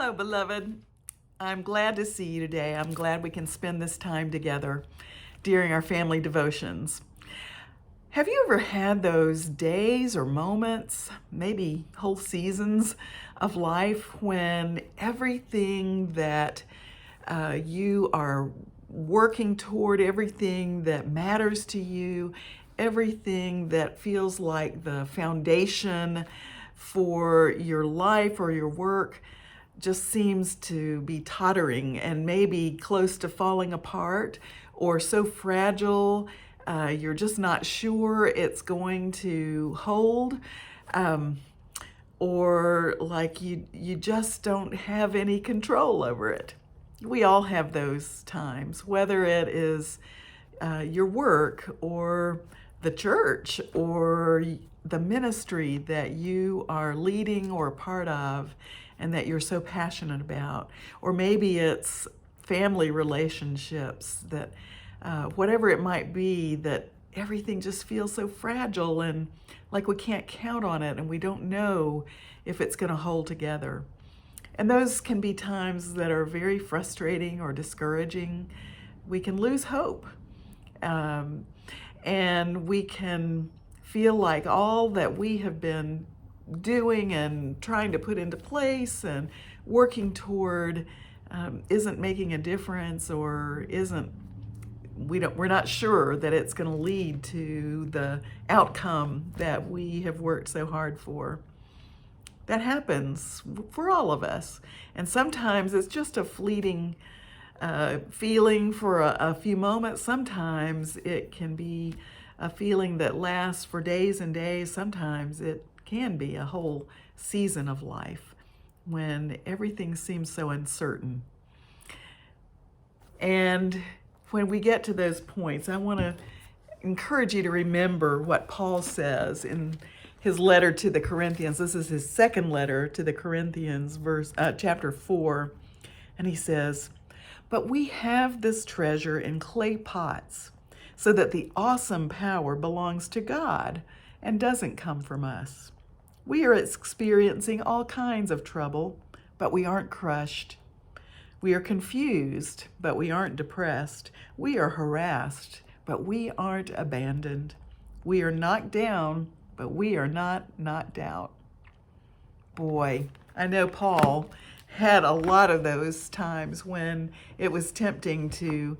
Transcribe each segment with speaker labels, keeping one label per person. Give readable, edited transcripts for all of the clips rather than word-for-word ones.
Speaker 1: Hello, beloved. I'm glad to see you today. I'm glad we can spend this time together during our family devotions. Have you ever had those days or moments, maybe whole seasons of life when everything that you are working toward, everything that matters to you, everything that feels like the foundation for your life or your work just seems to be tottering and maybe close to falling apart, or so fragile you're just not sure it's going to hold, or like you just don't have any control over it. We all have those times, whether it is your work or the church or the ministry that you are leading or a part of and that you're so passionate about. Or maybe it's family relationships that whatever it might be, that everything just feels so fragile and like we can't count on it and we don't know if it's going to hold together. And those can be times that are very frustrating or discouraging. We can lose hope. And we can feel like all that we have been doing and trying to put into place and working toward isn't making a difference, or we're not sure that it's going to lead to the outcome that we have worked so hard for. That happens for all of us. And sometimes it's just a fleeting feeling for a few moments. Sometimes it can be a feeling that lasts for days and days. Sometimes it can be a whole season of life when everything seems so uncertain. And when we get to those points, I want to encourage you to remember what Paul says in his letter to the Corinthians. This is his second letter to the Corinthians, chapter 4. And he says, "But we have this treasure in clay pots, so that the awesome power belongs to God and doesn't come from us. We are experiencing all kinds of trouble, but we aren't crushed. We are confused, but we aren't depressed. We are harassed, but we aren't abandoned. We are knocked down, but we are not knocked out." Boy, I know Paul had a lot of those times when it was tempting to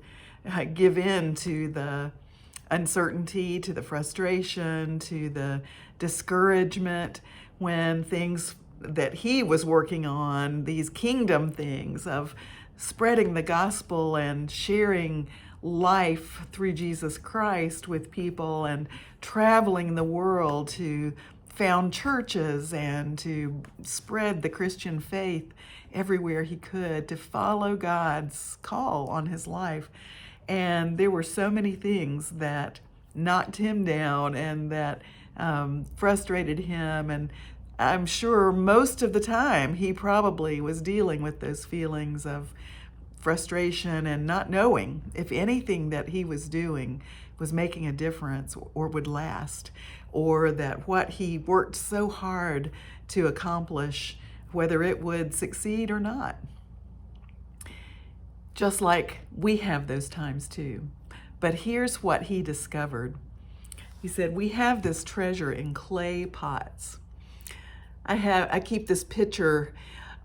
Speaker 1: give in to the uncertainty, to the frustration, to the discouragement, when things that he was working on, these kingdom things of spreading the gospel and sharing life through Jesus Christ with people and traveling the world to found churches and to spread the Christian faith everywhere he could, to follow God's call on his life. And there were so many things that knocked him down and that frustrated him. And I'm sure most of the time he probably was dealing with those feelings of frustration and not knowing if anything that he was doing was making a difference or would last, or that what he worked so hard to accomplish, whether it would succeed or not. Just like we have those times too. But here's what he discovered. He said, "We have this treasure in clay pots." I keep this pitcher,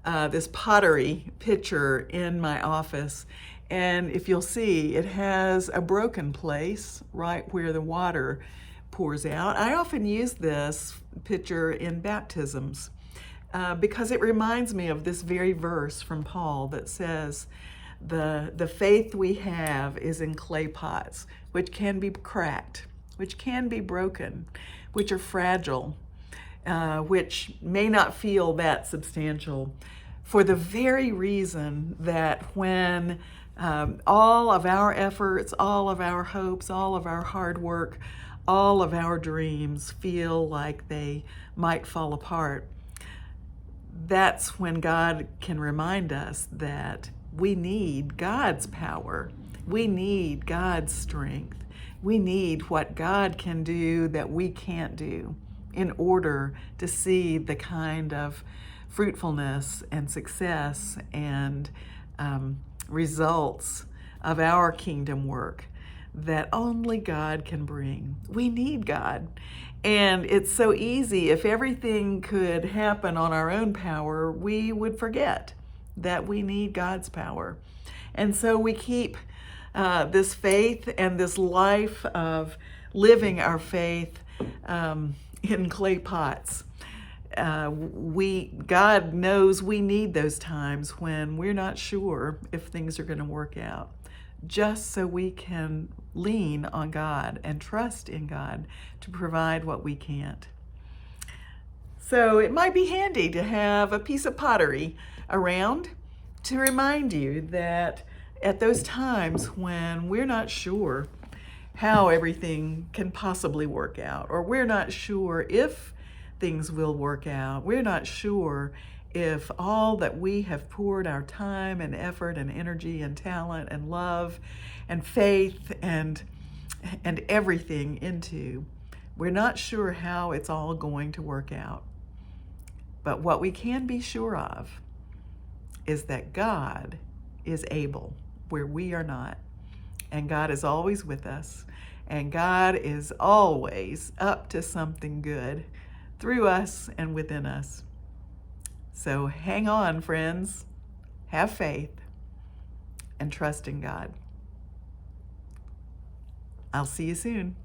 Speaker 1: this pottery pitcher in my office. And if you'll see, it has a broken place right where the water pours out. I often use this pitcher in baptisms because it reminds me of this very verse from Paul that says, the faith we have is in clay pots, which can be cracked, which can be broken, which are fragile, which may not feel that substantial, for the very reason that when all of our efforts, all of our hopes, all of our hard work, all of our dreams feel like they might fall apart, that's when God can remind us that we need God's power. We need God's strength. We need what God can do that we can't do in order to see the kind of fruitfulness and success and results of our kingdom work that only God can bring. We need God. And it's so easy. If everything could happen on our own power, we would forget that we need God's power. And so we keep this faith and this life of living our faith in clay pots. God knows we need those times when we're not sure if things are going to work out, just so we can lean on God and trust in God to provide what we can't. So it might be handy to have a piece of pottery around to remind you that at those times when we're not sure how everything can possibly work out, or we're not sure if things will work out, we're not sure if all that we have poured our time and effort and energy and talent and love and faith and everything into, we're not sure how it's all going to work out. But what we can be sure of is that God is able where we are not. And God is always with us. And God is always up to something good through us and within us. So hang on, friends. Have faith and trust in God. I'll see you soon.